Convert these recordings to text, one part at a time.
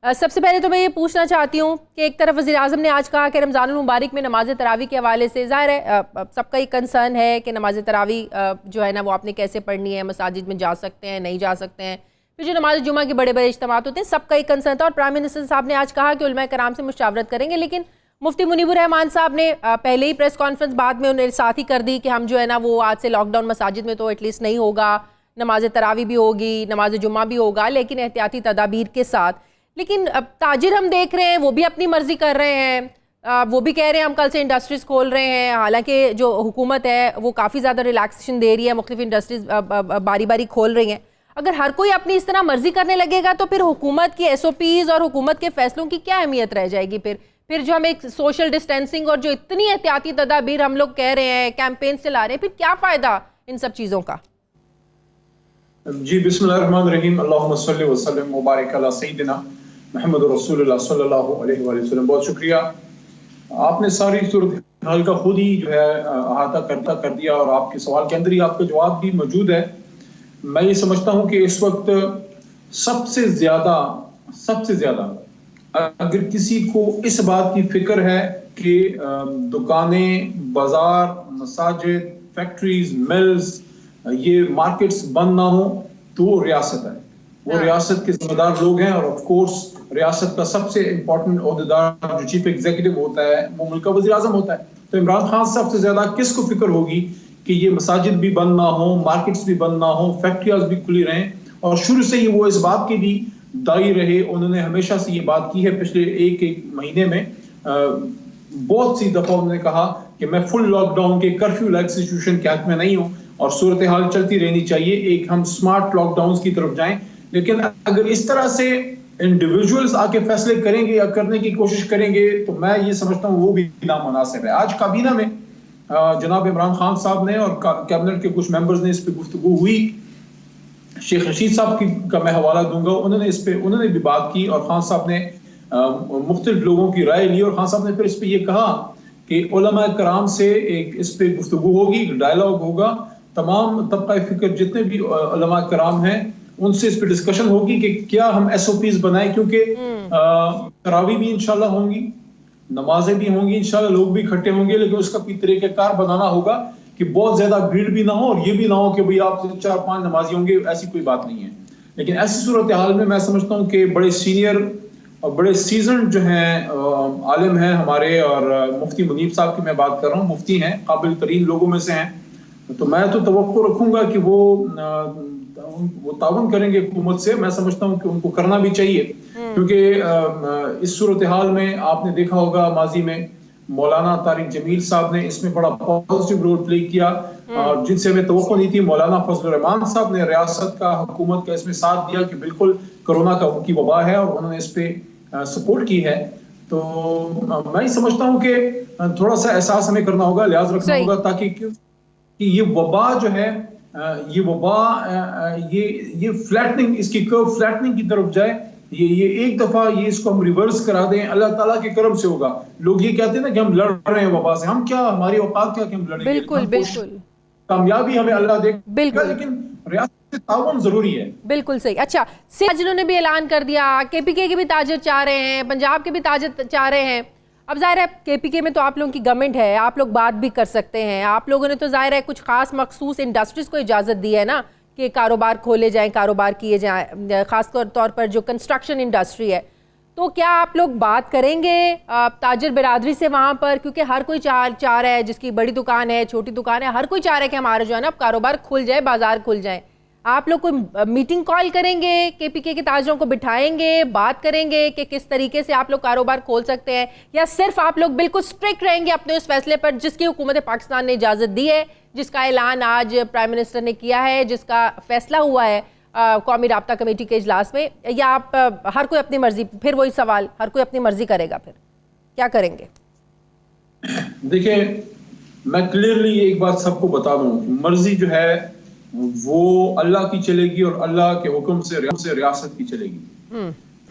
سب سے پہلے تو میں یہ پوچھنا چاہتی ہوں کہ ایک طرف وزیر اعظم نے آج کہا کہ رمضان المبارک میں نماز تراویح کے حوالے سے ظاہر ہے سب کا ایک کنسرن ہے کہ نماز تراویح جو ہے نا وہ آپ نے کیسے پڑھنی ہے، مساجد میں جا سکتے ہیں نہیں جا سکتے ہیں، پھر جو نماز جمعہ کے بڑے بڑے اجتماعات ہوتے ہیں سب کا ایک کنسرن تھا، اور پرائم منسٹر صاحب نے آج کہا کہ علماء کرام سے مشاورت کریں گے، لیکن مفتی منیب الرحمان صاحب نے پہلے ہی پریس کانفرنس بعد میں انہیں ساتھ ہی کر دی کہ ہم جو ہے نا وہ آج سے لاک ڈاؤن مساجد میں تو ایٹ لیسٹ نہیں ہوگا، نماز تراویح بھی ہوگی، نماز جمعہ بھی ہوگا، لیکن احتیاطی تدابیر کے ساتھ۔ لیکن اب تاجر ہم دیکھ رہے ہیں وہ بھی اپنی مرضی کر رہے ہیں، وہ بھی کہہ رہے ہیں ہم کل سے انڈسٹریز کھول رہے ہیں، حالانکہ جو حکومت ہے وہ کافی زیادہ ریلیکسیشن دے رہی ہے، مختلف انڈسٹریز باری باری کھول رہی ہیں۔ اگر ہر کوئی اپنی اس طرح مرضی کرنے لگے گا تو پھر حکومت کی ایس او پیز اور حکومت کے فیصلوں کی کیا اہمیت رہ جائے گی؟ پھر جو ہم ایک سوشل ڈسٹینسنگ اور جو اتنی احتیاطی تدابیر ہم لوگ کہہ رہے ہیں، کیمپین چلا رہے ہیں، پھر کیا فائدہ ان سب چیزوں کا؟ جی بسم اللہ الرحمن الرحیم، اللہم صلی وسلم مبارک علی سیدنا محمد رسول اللہ صلی اللہ علیہ وآلہ وسلم۔ بہت شکریہ، آپ نے ساری صورتحال کا خود ہی جو ہے احاطہ کر دیا، اور آپ کے سوال کے اندر ہی آپ کا جواب بھی موجود ہے۔ میں یہ سمجھتا ہوں کہ اس وقت سب سے زیادہ اگر کسی کو اس بات کی فکر ہے کہ دکانیں، بازار، مساجد، فیکٹریز، ملز، یہ مارکیٹس بند نہ ہوں، تو وہ ریاست ہے، وہ ریاست کے ذمہ دار لوگ ہیں، اور آف کورس ریاست کا سب سے امپورٹنٹ عہدیدار جو چیف ایگزیکٹو ہوتا ہے وہ ملک کا وزیر اعظم ہوتا ہے۔ تو عمران خان سب سے زیادہ کس کو فکر ہوگی کہ یہ مساجد بھی بند نہ ہوں، مارکیٹس بھی بند نہ ہوں، فیکٹریاں بھی کھلی رہیں، اور شروع سے ہی وہ اس بات کے بھی دائی رہے، انہوں نے ہمیشہ سے یہ بات کی ہے، پچھلے ایک مہینے میں بہت سی دفعہ انہوں نے کہا کہ میں فل لاک ڈاؤن کے کرفیو لائک سچویشن کے حق میں نہیں ہوں، اور صورتحال چلتی رہنی چاہیے، ایک ہم سمارٹ لاک ڈاؤنز کی طرف جائیں۔ لیکن اگر اس طرح سے انڈیویجولز آ کے فیصلے کریں گے یا کرنے کی کوشش کریں گے تو میں یہ سمجھتا ہوں وہ بھی نامناسب ہے۔ آج کابینہ میں جناب عمران خان صاحب نے اور کیبنٹ کے کچھ ممبرز نے اس پہ گفتگو ہوئی، شیخ رشید صاحب کا میں حوالہ دوں گا، انہوں نے بھی بات کی، اور خان صاحب نے مختلف لوگوں کی رائے لی، اور خان صاحب نے پھر اس پہ یہ کہا کہ علماء کرام سے ایک اس پہ گفتگو ہوگی، ڈائلاگ ہوگا، تمام طبقہ فکر جتنے بھی علماء کرام ہیں ان سے اس پہ ڈسکشن ہوگی کہ کیا ہم ایس او پیز بنائیں، کیونکہ تراویح بھی انشاءاللہ ہوں گی، نمازیں بھی ہوں گی انشاءاللہ، لوگ بھی اکٹھے ہوں گے، لیکن اس کا کوئی طریقہ کار بنانا ہوگا کہ بہت زیادہ بھیڑ بھی نہ ہو، اور یہ بھی نہ ہو کہ بھئی آپ 4-5 نمازی ہوں گے، ایسی کوئی بات نہیں ہے۔ لیکن ایسی صورتحال میں سمجھتا ہوں کہ بڑے سینئر اور بڑے سیزنڈ جو ہیں عالم ہیں ہمارے، اور مفتی منیب صاحب کی میں بات کر رہا ہوں، مفتی ہیں، قابل ترین لوگوں میں سے ہیں، تو میں تو توقع رکھوں گا کہ وہ تعاون کریں گے حکومت سے۔ میں سمجھتا ہوں کہ ان کو کرنا بھی چاہیے، کیونکہ اس صورتحال میں آپ نے دیکھا ہوگا ماضی میں مولانا طارق جمیل صاحب نے اس میں بڑا پازیٹیو رول پلے کیا، اور جن سے ہمیں توقع نہیں تھی۔ مولانا فضل الرحمان صاحب نے ریاست کا، حکومت کا اس میں ساتھ دیا کہ بالکل کرونا کی وبا ہے، اور انہوں نے اس پہ سپورٹ کی ہے۔ تو میں سمجھتا ہوں کہ تھوڑا سا احساس ہمیں کرنا ہوگا، لحاظ رکھنا ہوگا، تاکہ کہ یہ وبا جو ہے، یہ وبا یہ فلیٹننگ، اس کی کرو فلیٹننگ کی طرف جائے، یہ ایک دفعہ یہ اس کو ہم ریورس کرا دیں، اللہ تعالیٰ کے کرم سے ہوگا۔ لوگ یہ کہتے ہیں نا کہ ہم لڑ رہے ہیں وبا سے، ہم کیا، ہماری اوقات کیا کہ ہم لڑیں گے، بالکل کامیابی ہمیں اللہ دے گا، لیکن ریاست سے تعاون ضروری ہے۔ بالکل صحیح۔ اچھا، تاجروں نے بھی اعلان کر دیا، کے پی کے بھی تاجر چاہ رہے ہیں، پنجاب کے بھی تاجر چاہ رہے ہیں۔ اب ظاہر ہے کے پی کے میں تو آپ لوگوں کی گورنمنٹ ہے، آپ لوگ بات بھی کر سکتے ہیں، آپ لوگوں نے تو ظاہر ہے کچھ خاص مخصوص انڈسٹریز کو اجازت دی ہے نا کہ کاروبار کھولے جائیں، کاروبار کیے جائیں، خاص طور پر جو کنسٹرکشن انڈسٹری ہے۔ تو کیا آپ لوگ بات کریں گے تاجر برادری سے وہاں پر؟ کیونکہ ہر کوئی چاہ رہا ہے، جس کی بڑی دکان ہے، چھوٹی دکان ہے، ہر کوئی چاہ رہا ہے کہ ہمارا جو ہے نا اب کاروبار کھل جائے، بازار کھل جائیں۔ آپ لوگ کوئی میٹنگ کال کریں گے، کے پی کے تاجروں کو بٹھائیں گے، بات کریں گے کہ کس طریقے سے آپ لوگ کاروبار کھول سکتے ہیں، یا صرف آپ لوگ بالکل اسٹرکٹ رہیں گے اپنے اس فیصلے پر جس کی حکومت پاکستان نے اجازت دی ہے، جس کا اعلان آج پرائم منسٹر نے کیا ہے، جس کا فیصلہ ہوا ہے قومی رابطہ کمیٹی کے اجلاس میں، یا آپ ہر کوئی اپنی مرضی؟ پھر وہی سوال، ہر کوئی اپنی مرضی کرے گا، پھر کیا کریں گے؟ دیکھیں، میں کلیئرلی ایک بات سب کو بتا دوں، مرضی جو ہے وہ اللہ کی چلے گی، اور اللہ کے حکم سے ریاست کی چلے گی۔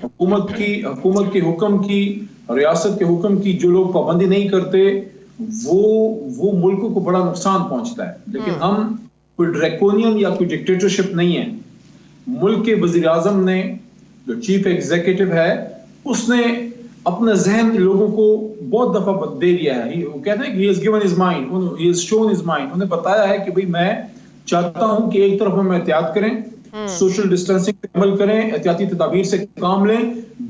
حکومت کے حکم کی، ریاست کے حکم کی جو لوگ پابندی نہیں کرتے وہ ملک کو بڑا نقصان پہنچتا ہے۔ لیکن ہم کوئی ڈریکونین یا کوئی ڈکٹیٹرشپ نہیں ہے۔ ملک کے وزیر اعظم نے، جو چیف ایگزیکٹو ہے، اس نے اپنا ذہن لوگوں کو بہت دفعہ دے دیا ہے. وہ کہتے ہیں کہ he has given his mind, he has shown his mind. انہیں بتایا ہے کہ بھئی میں چاہتا ہوں کہ ایک طرف ہم احتیاط کریں, سوشل ڈسٹینسنگ پہ عمل کریں, احتیاطی تدابیر سے کام لیں,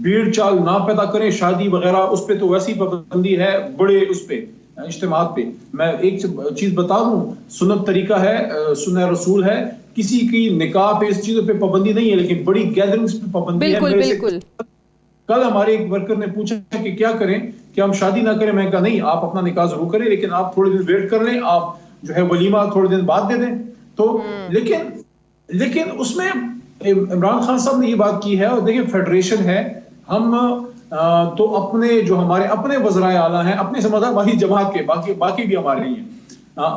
بھیڑ چال نہ پیدا کریں, شادی وغیرہ اس پہ تو ویسی پابندی ہے بڑے اس پہ اجتماعات پہ. میں ایک چیز بتا دوں, سنت طریقہ ہے, سنت رسول ہے, کسی کی نکاح پہ اس چیزوں پہ پابندی نہیں ہے, لیکن بڑی گیدرنگز پہ پابندی ہے. بالکل. کل ہمارے ایک ورکر نے پوچھا کہ کیا کریں, کہ ہم شادی نہ کریں. میں کہا نہیں, آپ اپنا نکاح ضرور کریں, لیکن آپ تھوڑے دن ویٹ کر لیں, آپ جو ہے ولیمہ تھوڑے دن بعد دے دیں. تو لیکن اس میں عمران خان صاحب نے یہ بات کی ہے, اور دیکھیں فیڈریشن ہے, ہم تو اپنے جو ہمارے اپنے وزرائے اعلیٰ ہیں, اپنے سمجھدار واحد جماعت کے, باقی بھی ہمارے ہی ہیں,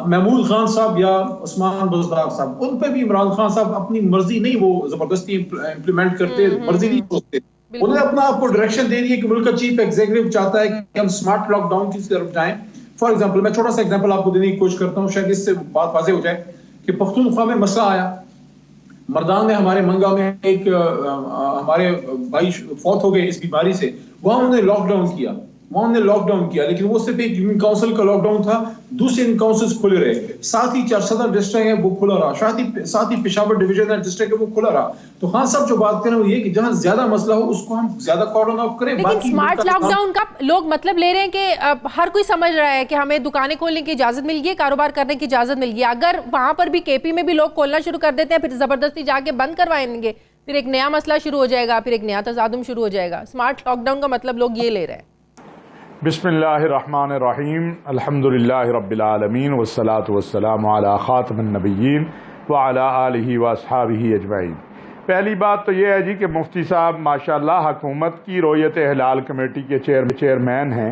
محمود خان صاحب یا عثمان بزدار صاحب, ان پہ بھی عمران خان صاحب اپنی مرضی نہیں وہ زبردستی امپلیمنٹ کرتے, مرضی نہیں سوچتے. انہوں نے اپنا آپ کو ڈائریکشن دے دی کہ ملک کا چیف ایگزیکٹو چاہتا ہے کہ ہم سمارٹ لاک ڈاؤن کی طرف جائیں. فار ایگزامپل, میں چھوٹا سا ایگزامپل آپ کو دینے کی کوشش کرتا ہوں, شاید اس سے بات واضح ہو جائے, کہ پختونخوا میں مسئلہ آیا, مردان میں ہمارے منگا میں ایک ہمارے بھائی فوت ہو گئے اس بیماری سے, وہاں انہوں نے لاک ڈاؤن کیا, لیکن وہ صرف ایک یونین کاؤنسل کا لاک ڈاؤن تھا, دوسرے یونین کاؤنسلز کھلے رہے, ساتھ ہی صدر ڈسٹرکٹ ہے وہ کھلا رہا, ساتھ ہی پشاور ڈویژن ہے ڈسٹرکٹ ہے وہ کھلا رہا. تو خان صاحب جو بات کریں وہ یہ کہ جہاں زیادہ مسئلہ ہو اس کو ہم زیادہ کارڈن آف کریں. لیکن سمارٹ لاک ڈاؤن کا لوگ مطلب لے رہے ہیں کہ ہر کوئی سمجھ رہا ہے کہ ہمیں دکانیں کھولنے کی اجازت مل گئی, کاروبار کرنے کی اجازت مل گئی. اگر وہاں پر بھی کے پی میں بھی لوگ کھولنا شروع کر دیتے ہیں, پھر زبردستی جا کے بند کروائیں گے, پھر ایک نیا مسئلہ شروع ہو جائے گا, پھر ایک نیا تصادم شروع ہو جائے گا. سمارٹ لاک ڈاؤن کا مطلب لوگ یہ لے رہے ہیں. بسم اللہ الرحمن الرحیم, الحمدللہ رب العالمین, والصلاة والسلام علی خاتم النبیین وعلی آلہ واصحابہ اجمعین. پہلی بات تو یہ ہے جی کہ مفتی صاحب ماشاءاللہ حکومت کی رویت ہلال کمیٹی کے چیئرمین ہیں,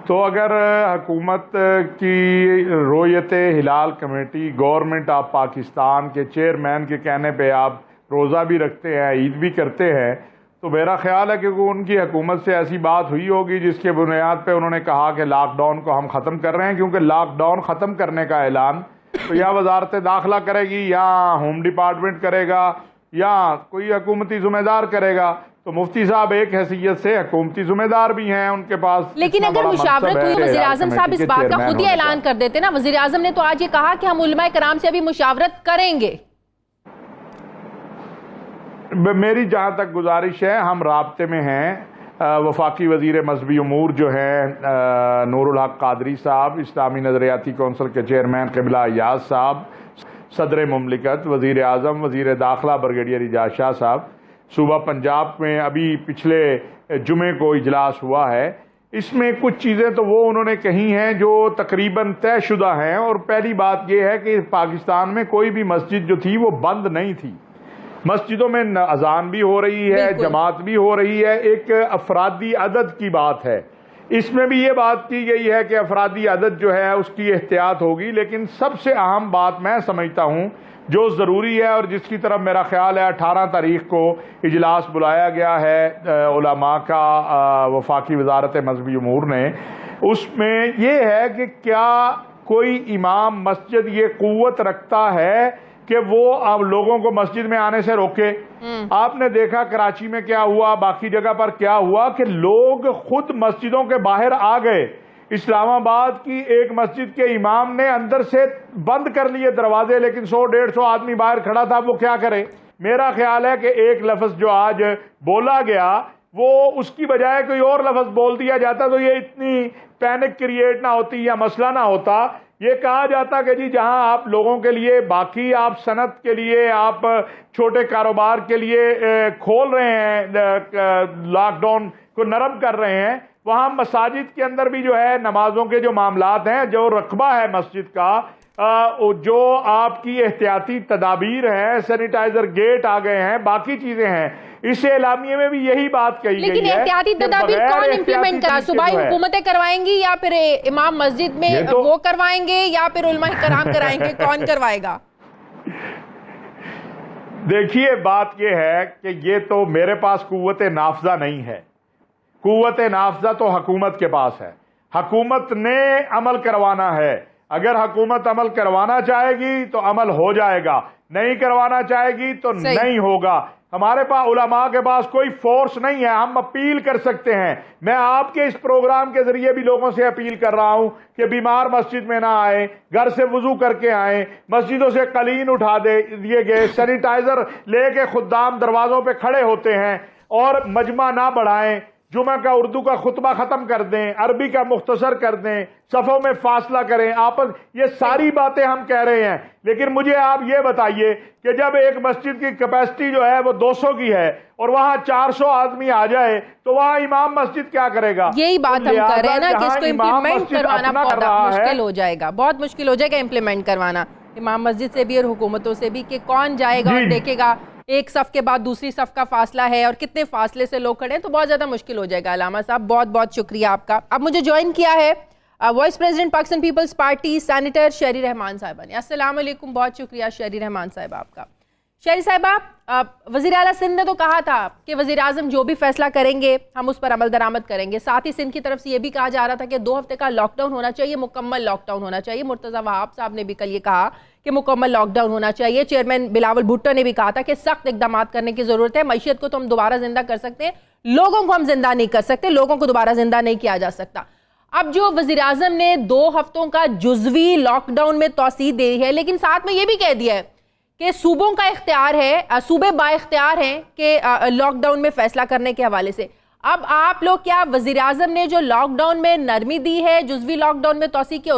تو اگر حکومت کی رویت ہلال کمیٹی گورنمنٹ آف پاکستان کے چیئرمین کے کہنے پہ آپ روزہ بھی رکھتے ہیں, عید بھی کرتے ہیں, تو میرا خیال ہے کہ ان کی حکومت سے ایسی بات ہوئی ہوگی جس کے بنیاد پہ انہوں نے کہا کہ لاک ڈاؤن کو ہم ختم کر رہے ہیں, کیونکہ لاک ڈاؤن ختم کرنے کا اعلان تو یا وزارت داخلہ کرے گی, یا ہوم ڈپارٹمنٹ کرے گا, یا کوئی حکومتی ذمہ دار کرے گا. تو مفتی صاحب ایک حیثیت سے حکومتی ذمہ دار بھی ہیں, ان کے پاس. لیکن اگر مشاورت ہوئی, وزیر اعظم صاحب اس بات کا خود ہی اعلان کر دیتے نا. وزیر اعظم نے تو آج یہ کہا کہ ہم علماء کرام سے ابھی مشاورت کریں گے. میری جہاں تک گزارش ہے, ہم رابطے میں ہیں. وفاقی وزیر مذہبی امور جو ہیں نور الحق قادری صاحب, اسلامی نظریاتی کونسل کے چیئرمین قبلہ ایاز صاحب, صدر مملکت, وزیر اعظم, وزیر داخلہ بریگیڈیئر اعجاز شاہ صاحب. صوبہ پنجاب میں ابھی پچھلے جمعے کو اجلاس ہوا ہے, اس میں کچھ چیزیں تو وہ انہوں نے کہی ہیں جو تقریباً طے شدہ ہیں. اور پہلی بات یہ ہے کہ پاکستان میں کوئی بھی مسجد جو تھی وہ بند نہیں تھی, مسجدوں میں اذان بھی ہو رہی ہے, جماعت بھی ہو رہی ہے. ایک افرادی عدد کی بات ہے, اس میں بھی یہ بات کی گئی ہے کہ افرادی عدد جو ہے اس کی احتیاط ہوگی. لیکن سب سے اہم بات میں سمجھتا ہوں جو ضروری ہے, اور جس کی طرف میرا خیال ہے 18 تاریخ کو اجلاس بلایا گیا ہے علماء کا وفاقی وزارت مذہبی امور نے, اس میں یہ ہے کہ کیا کوئی امام مسجد یہ قوت رکھتا ہے کہ وہ اب لوگوں کو مسجد میں آنے سے روکے. آپ نے دیکھا کراچی میں کیا ہوا, باقی جگہ پر کیا ہوا کہ لوگ خود مسجدوں کے باہر آ گئے. اسلام آباد کی ایک مسجد کے امام نے اندر سے بند کر لیے دروازے, لیکن 100-150 آدمی باہر کھڑا تھا, وہ کیا کرے. میرا خیال ہے کہ ایک لفظ جو آج بولا گیا وہ اس کی بجائے کوئی اور لفظ بول دیا جاتا تو یہ اتنی پینک کریٹ نہ ہوتی یا مسئلہ نہ ہوتا. یہ کہا جاتا کہ جی جہاں آپ لوگوں کے لیے, باقی آپ صنعت کے لیے, آپ چھوٹے کاروبار کے لیے کھول رہے ہیں, لاک ڈاؤن کو نرم کر رہے ہیں, وہاں مساجد کے اندر بھی جو ہے نمازوں کے جو معاملات ہیں, جو رقبہ ہے مسجد کا, جو آپ کی احتیاطی تدابیر ہیں, سینیٹائزر گیٹ آ گئے ہیں, باقی چیزیں ہیں. اس اعلامیے میں بھی یہی بات کہی گئی ہے. لیکن احتیاطی تدابیر کون امپلیمنٹ کرا, صوبائی حکومتیں کروائیں گی یا پھر امام مسجد میں وہ کروائیں گے یا پھر علماء کرام کرائیں گے, کون کروائے گا؟ دیکھیے بات یہ ہے کہ یہ تو میرے پاس قوت نافذہ نہیں ہے. قوت نافذہ تو حکومت کے پاس ہے, حکومت نے عمل کروانا ہے. اگر حکومت عمل کروانا چاہے گی تو عمل ہو جائے گا, نہیں کروانا چاہے گی تو نہیں ہوگا. ہمارے پاس علماء کے پاس کوئی فورس نہیں ہے، ہم اپیل کر سکتے ہیں۔ میں آپ کے اس پروگرام کے ذریعے بھی لوگوں سے اپیل کر رہا ہوں کہ بیمار مسجد میں نہ آئیں، گھر سے وضو کر کے آئیں، مسجدوں سے قلین اٹھا دیے گئے، سینیٹائزر لے کے خدام دروازوں پہ کھڑے ہوتے ہیں، اور مجمع نہ بڑھائیں، جمعہ کا اردو کا خطبہ ختم کر دیں، عربی کا مختصر کر دیں، صفوں میں فاصلہ کریں، یہ ساری باتیں ہم کہہ رہے ہیں۔ لیکن مجھے آپ یہ بتائیے کہ جب ایک مسجد کی کیپیسٹی جو ہے وہ 200 کی ہے اور وہاں 400 آدمی آ جائے تو وہاں امام مسجد کیا کرے گا؟ یہی بات ہم کر رہے ہیں نا کہ اس کو امپلیمنٹ کروانا بہت مشکل ہو جائے گا، بہت مشکل ہو جائے گا امپلیمنٹ کروانا امام مسجد سے بھی اور حکومتوں سے بھی، کہ کون جائے گا اور دیکھے گا ایک صف کے بعد دوسری صف کا فاصلہ ہے اور کتنے فاصلے سے لوگ کھڑے ہیں، تو بہت زیادہ مشکل ہو جائے گا۔ علامہ صاحب بہت بہت شکریہ آپ کا۔ اب مجھے جوائن کیا ہے vice president Pakistan Peoples Party senator Sherry Rehman صاحبہ نے۔ السلام علیکم، بہت شکریہ شہری رحمان صاحب آپ کا۔ شہری صاحبہ، وزیر اعلیٰ سندھ نے تو کہا تھا کہ وزیر اعظم جو بھی فیصلہ کریں گے ہم اس پر عمل درآمد کریں گے، ساتھ ہی سندھ کی طرف سے یہ بھی کہا جا رہا تھا کہ 2 ہفتے کا لاک ڈاؤن ہونا چاہیے، مکمل لاک ڈاؤن ہونا چاہیے۔ مرتضیٰ وہاب صاحب نے بھی کل یہ کہا کہ مکمل لاک ڈاؤن ہونا چاہیے۔ چیئرمین بلاول بھٹو نے بھی کہا تھا کہ سخت اقدامات کرنے کی ضرورت ہے، معیشت کو تو ہم دوبارہ زندہ کر سکتے ہیں، لوگوں کو ہم زندہ نہیں کر سکتے، لوگوں کو دوبارہ زندہ نہیں کیا جا سکتا۔ اب جو وزیر اعظم نے 2 ہفتوں کا جزوی لاک ڈاؤن میں توسیع دی ہے، لیکن ساتھ میں یہ بھی کہہ دیا ہے کہ صوبوں کا اختیار ہے، صوبے با اختیار ہیں کہ لاک ڈاؤن میں فیصلہ کرنے کے حوالے سے۔ اب آپ لوگ کیا وزیر اعظم نے جو لاک ڈاؤن میں نرمی دی ہے، جزوی لاک ڈاؤن میں توسیع کیا،